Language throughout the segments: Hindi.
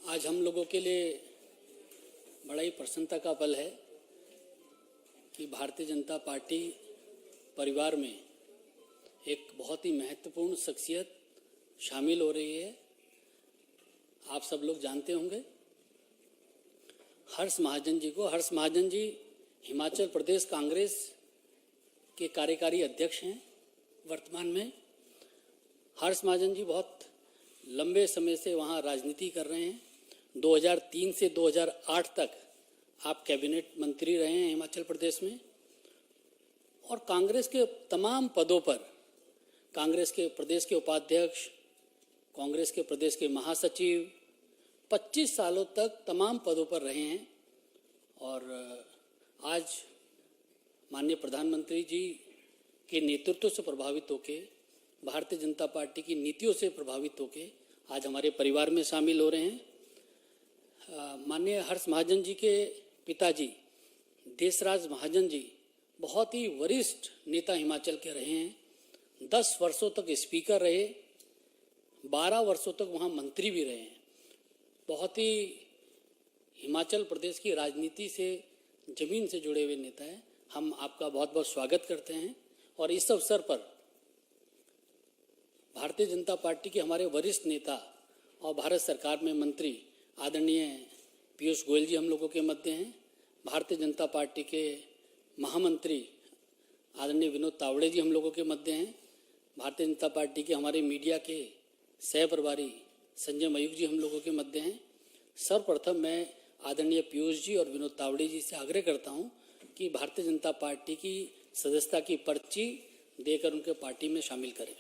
आज हम लोगों के लिए बड़ा ही प्रसन्नता का पल है कि भारतीय जनता पार्टी परिवार में एक बहुत ही महत्वपूर्ण शख्सियत शामिल हो रही है। आप सब लोग जानते होंगे हर्ष महाजन जी को। हर्ष महाजन जी हिमाचल प्रदेश कांग्रेस के कार्यकारी अध्यक्ष हैं वर्तमान में। हर्ष महाजन जी बहुत लंबे समय से वहाँ राजनीति कर रहे हैं। 2003 से 2008 तक आप कैबिनेट मंत्री रहे हैं हिमाचल प्रदेश में और कांग्रेस के तमाम पदों पर, कांग्रेस के प्रदेश के उपाध्यक्ष, कांग्रेस के प्रदेश के महासचिव 25 सालों तक तमाम पदों पर रहे हैं। और आज माननीय प्रधानमंत्री जी के नेतृत्व से प्रभावित होकर, भारतीय जनता पार्टी की नीतियों से प्रभावित होकर आज हमारे परिवार में शामिल हो रहे हैं। माननीय हर्ष महाजन जी के पिताजी देशराज महाजन जी बहुत ही वरिष्ठ नेता हिमाचल के रहे हैं। 10 वर्षों तक स्पीकर रहे, 12 वर्षों तक वहाँ मंत्री भी रहे हैं। बहुत ही हिमाचल प्रदेश की राजनीति से जमीन से जुड़े हुए नेता हैं। हम आपका बहुत बहुत स्वागत करते हैं और इस अवसर पर भारतीय जनता पार्टी के हमारे वरिष्ठ नेता और भारत सरकार में मंत्री आदरणीय पीयूष गोयल जी हम लोगों के मध्य हैं। भारतीय जनता पार्टी के महामंत्री आदरणीय विनोद तावड़े जी हम लोगों के मध्य हैं। भारतीय जनता पार्टी के हमारे मीडिया के सह प्रभारी संजय मयूख जी हम लोगों के मध्य हैं। सर्वप्रथम मैं आदरणीय पीयूष जी और विनोद तावड़े जी से आग्रह करता हूं कि भारतीय जनता पार्टी की सदस्यता की पर्ची देकर उनके पार्टी में शामिल करें।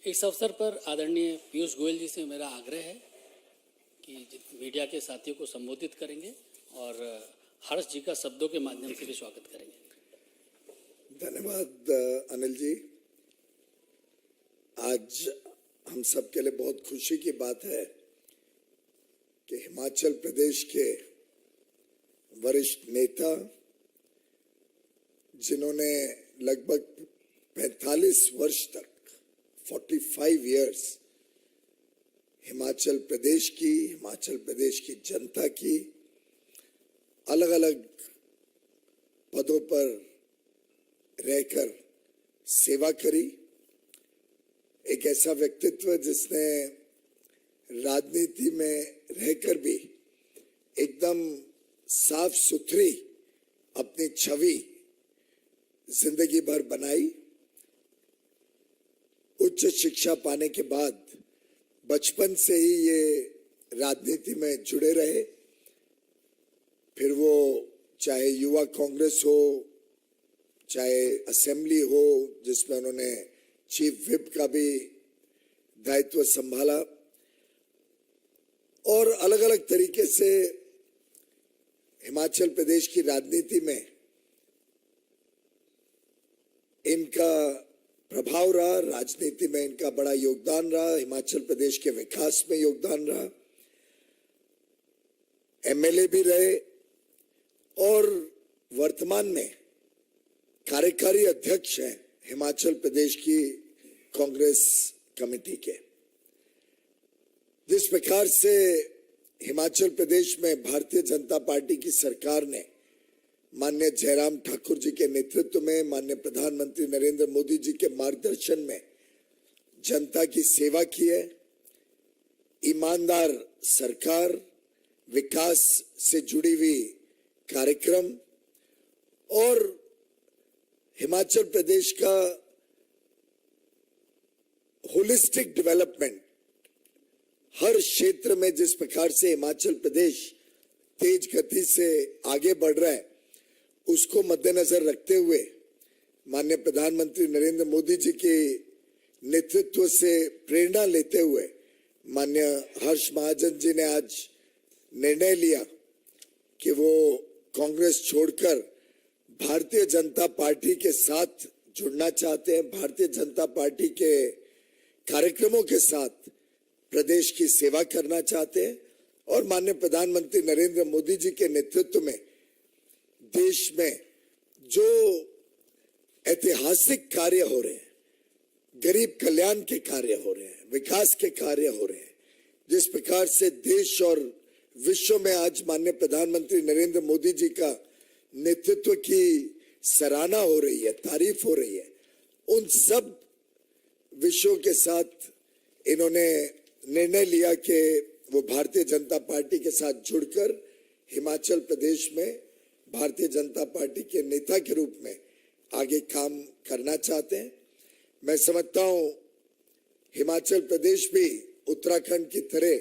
इस अवसर पर आदरणीय पीयूष गोयल जी से मेरा आग्रह है कि मीडिया के साथियों को संबोधित करेंगे और हर्ष जी का शब्दों के माध्यम से भी स्वागत करेंगे। धन्यवाद अनिल जी। आज हम सब के लिए बहुत खुशी की बात है कि हिमाचल प्रदेश के वरिष्ठ नेता जिन्होंने लगभग 45 वर्ष तक 45 years हिमाचल प्रदेश की जनता की अलग अलग पदों पर रहकर सेवा करी। एक ऐसा व्यक्तित्व जिसने राजनीति में रहकर भी एकदम साफ सुथरी अपनी छवि जिंदगी भर बनाई। उच्च शिक्षा पाने के बाद बचपन से ही ये राजनीति में जुड़े रहे। फिर वो चाहे युवा कांग्रेस हो, चाहे असेंबली हो जिसमें उन्होंने चीफ व्हिप का भी दायित्व संभाला, और अलग अलग तरीके से हिमाचल प्रदेश की राजनीति में इनका प्रभाव रहा, राजनीति में इनका बड़ा योगदान रहा, हिमाचल प्रदेश के विकास में योगदान रहा। एमएलए भी रहे और वर्तमान में कार्यकारी अध्यक्ष हैं हिमाचल प्रदेश की कांग्रेस कमेटी के। जिस प्रकार से हिमाचल प्रदेश में भारतीय जनता पार्टी की सरकार ने माननीय जयराम ठाकुर जी के नेतृत्व में, माननीय प्रधानमंत्री नरेंद्र मोदी जी के मार्गदर्शन में जनता की सेवा की है, ईमानदार सरकार, विकास से जुड़ी हुई कार्यक्रम और हिमाचल प्रदेश का होलिस्टिक डेवलपमेंट, हर क्षेत्र में जिस प्रकार से हिमाचल प्रदेश तेज गति से आगे बढ़ रहा है, उसको मद्देनजर रखते हुए माननीय प्रधानमंत्री नरेंद्र मोदी जी के नेतृत्व से प्रेरणा लेते हुए माननीय हर्ष महाजन जी ने आज निर्णय लिया कि वो कांग्रेस छोड़कर भारतीय जनता पार्टी के साथ जुड़ना चाहते हैं, भारतीय जनता पार्टी के कार्यक्रमों के साथ प्रदेश की सेवा करना चाहते हैं और माननीय प्रधानमंत्री नरेंद्र मोदी जी के नेतृत्व में देश में जो ऐतिहासिक कार्य हो रहे हैं, गरीब कल्याण के कार्य हो रहे हैं, विकास के कार्य हो रहे हैं, जिस प्रकार से देश और विश्व में आज माननीय प्रधानमंत्री नरेंद्र मोदी जी का नेतृत्व की सराहना हो रही है, तारीफ हो रही है, उन सब विषयों के साथ इन्होंने निर्णय लिया कि वो भारतीय जनता पार्टी के साथ जुड़कर हिमाचल प्रदेश में भारतीय जनता पार्टी के नेता के रूप में आगे काम करना चाहते हैं। मैं समझता हूं हिमाचल प्रदेश भी उत्तराखंड की तरह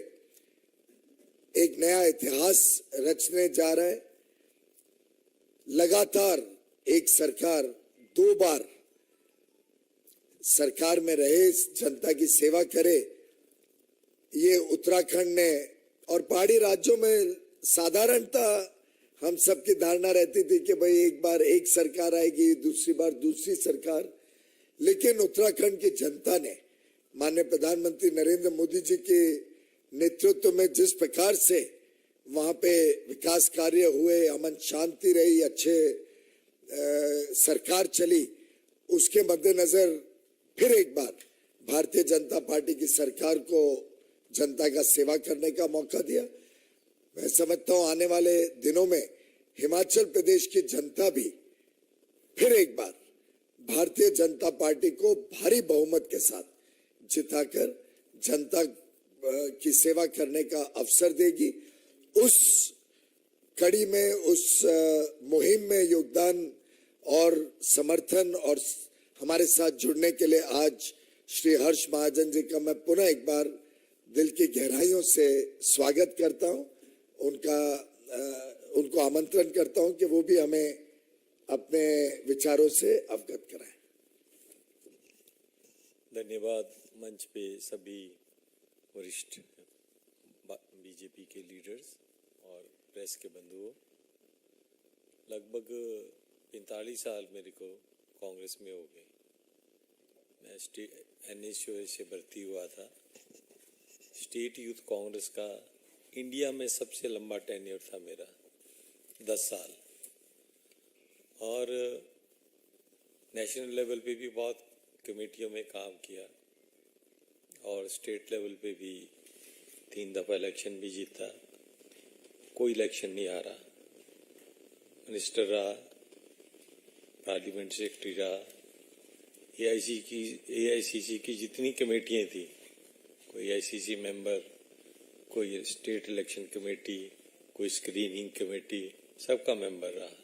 एक नया इतिहास रचने जा रहा है। लगातार एक सरकार 2 बार सरकार में रहे, जनता की सेवा करे, ये उत्तराखंड ने और पहाड़ी राज्यों में साधारणता हम सबकी धारणा रहती थी कि भाई एक बार एक सरकार आएगी, दूसरी बार दूसरी सरकार, लेकिन उत्तराखंड की जनता ने माननीय प्रधानमंत्री नरेंद्र मोदी जी के नेतृत्व में जिस प्रकार से वहां पे विकास कार्य हुए, अमन शांति रही, अच्छे सरकार चली, उसके मद्देनजर फिर एक बार भारतीय जनता पार्टी की सरकार को जनता का सेवा करने का मौका दिया। मैं समझता हूं आने वाले दिनों में हिमाचल प्रदेश की जनता भी फिर एक बार भारतीय जनता पार्टी को भारी बहुमत के साथ जिताकर जनता की सेवा करने का अवसर देगी। उस कड़ी में, उस मुहिम में योगदान और समर्थन और हमारे साथ जुड़ने के लिए आज श्री हर्ष महाजन जी का मैं पुनः एक बार दिल की गहराइयों से स्वागत करता हूं। उनको आमंत्रण करता हूं कि वो भी हमें अपने विचारों से अवगत कराएं। धन्यवाद। मंच पे सभी वरिष्ठ बीजेपी के लीडर्स और प्रेस के बंधुओं, लगभग 45 साल मेरे को कांग्रेस में हो गए। मैं NSU से भर्ती हुआ था। स्टेट यूथ कांग्रेस का इंडिया में सबसे लंबा टेन्योर था मेरा, 10 साल, और नेशनल लेवल पे भी बहुत कमेटियों में काम किया और स्टेट लेवल पे भी 3 दफ़ा इलेक्शन भी जीता। कोई इलेक्शन नहीं हारा, मिनिस्टर रहा, पार्लियामेंट सेक्रेटरी रहा, AICC की जितनी कमेटियाँ थी, कोई ICC मेंबर, कोई स्टेट इलेक्शन कमेटी, कोई स्क्रीनिंग कमेटी, सबका मेंबर रहा।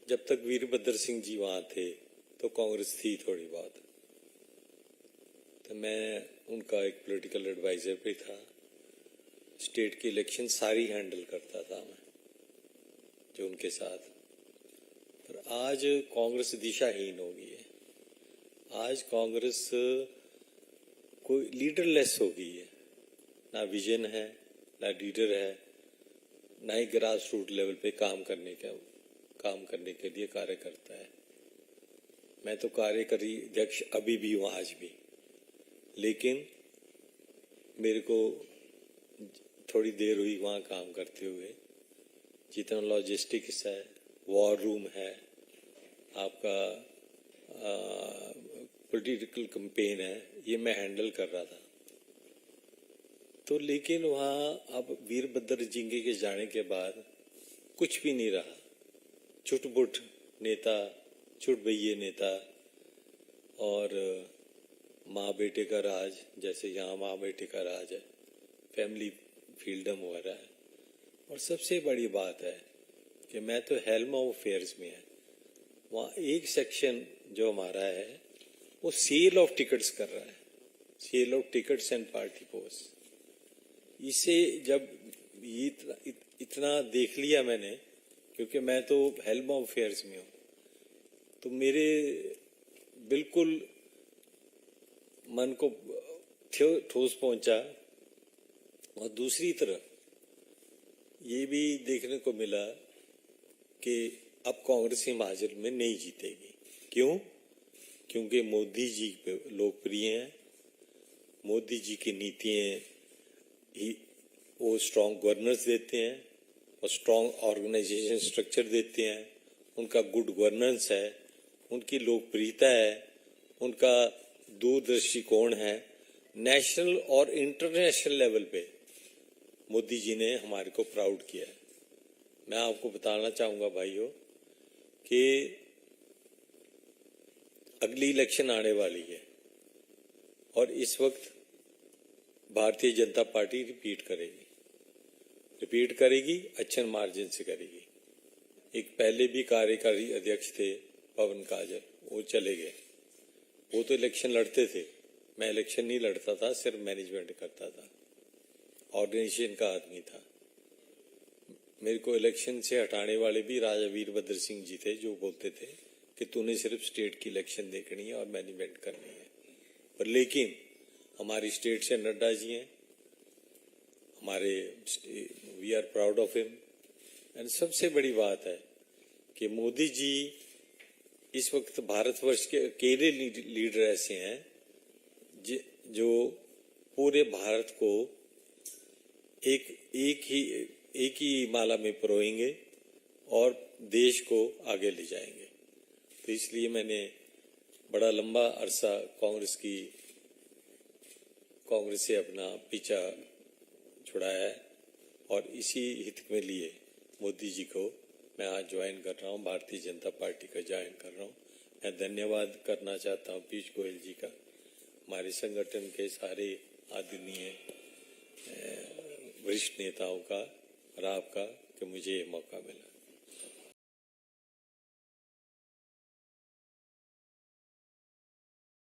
जब तक वीरभद्र सिंह जी वहाँ थे तो कांग्रेस थी थोड़ी बहुत, तो मैं उनका एक पॉलिटिकल एडवाइजर भी था। स्टेट की इलेक्शन सारी हैंडल करता था मैं, जो उनके साथ। पर आज कांग्रेस दिशाहीन हो गई है। आज कांग्रेस कोई लीडरलेस हो गई है, ना विजन है, ना लीडर है, ना ही ग्रास रूट लेवल पे काम करने के लिए कार्य करता है। मैं तो कार्यकारी अध्यक्ष अभी भी हूँ, आज भी, लेकिन मेरे को थोड़ी देर हुई वहाँ काम करते हुए। जितना लॉजिस्टिक्स है, वॉर रूम है, आपका पॉलिटिकल कैंपेन है, ये मैं हैंडल कर रहा था। तो लेकिन वहाँ अब वीरभद्र जिंगे के जाने के बाद कुछ भी नहीं रहा। चुटपुट नेता, चुटभैये नेता और माँ बेटे का राज, जैसे यहाँ माँ बेटे का राज है, फैमिली फ्रीडम हो रहा है। और सबसे बड़ी बात है कि मैं तो हेल्म ऑफ अफेयर्स में है, वहाँ एक सेक्शन जो हमारा है वो सेल ऑफ टिकट्स कर रहा है, sale of tickets and party post. इसे जब इतना देख लिया मैंने, क्योंकि मैं तो हेल्म ऑफ अफेयर्स में हूँ, तो मेरे बिल्कुल मन को ठोस पहुंचा। और दूसरी तरफ ये भी देखने को मिला कि अब कांग्रेस हिमाचल में नहीं जीतेगी। क्यों? क्योंकि मोदी जी लोकप्रिय हैं, मोदी जी की नीतियां ही वो स्ट्रांग गवर्नेंस देते हैं और स्ट्रांग ऑर्गेनाइजेशन स्ट्रक्चर देते हैं, उनका गुड गवर्नेंस है, उनकी लोकप्रियता है, उनका दूरदृष्टिकोण है। नेशनल और इंटरनेशनल लेवल पे मोदी जी ने हमारे को प्राउड किया है। मैं आपको बताना चाहूंगा भाइयों कि अगली इलेक्शन आने वाली है और इस वक्त भारतीय जनता पार्टी रिपीट करेगी, अच्छे मार्जिन से करेगी। एक पहले भी कार्यकारी अध्यक्ष थे पवन काजल, वो चले गए। वो तो इलेक्शन लड़ते थे, मैं इलेक्शन नहीं लड़ता था, सिर्फ मैनेजमेंट करता था, ऑर्गेनाइजेशन का आदमी था। मेरे को इलेक्शन से हटाने वाले भी राजा वीरभद्र सिंह जी थे, जो बोलते थे कि तूने सिर्फ स्टेट की इलेक्शन देखनी है और मैनेजमेंट करनी है। पर लेकिन हमारी स्टेट से नड्डा जी हैं, हमारे we are proud of him. And सबसे बड़ी बात है कि मोदी जी इस वक्त भारतवर्ष के अकेले लीडर ऐसे हैं जो पूरे भारत को एक ही माला में परोएंगे और देश को आगे ले जाएंगे। तो इसलिए मैंने बड़ा लंबा अरसा कांग्रेस से अपना पीछा छुड़ाया है और इसी हित में लिए मोदी जी को मैं आज ज्वाइन कर रहा हूँ, भारतीय जनता पार्टी का ज्वाइन कर रहा हूँ। मैं धन्यवाद करना चाहता हूँ पीयूष गोयल जी का, हमारे संगठन के सारे आदरणीय वरिष्ठ नेताओं का और आपका कि मुझे ये मौका मिला।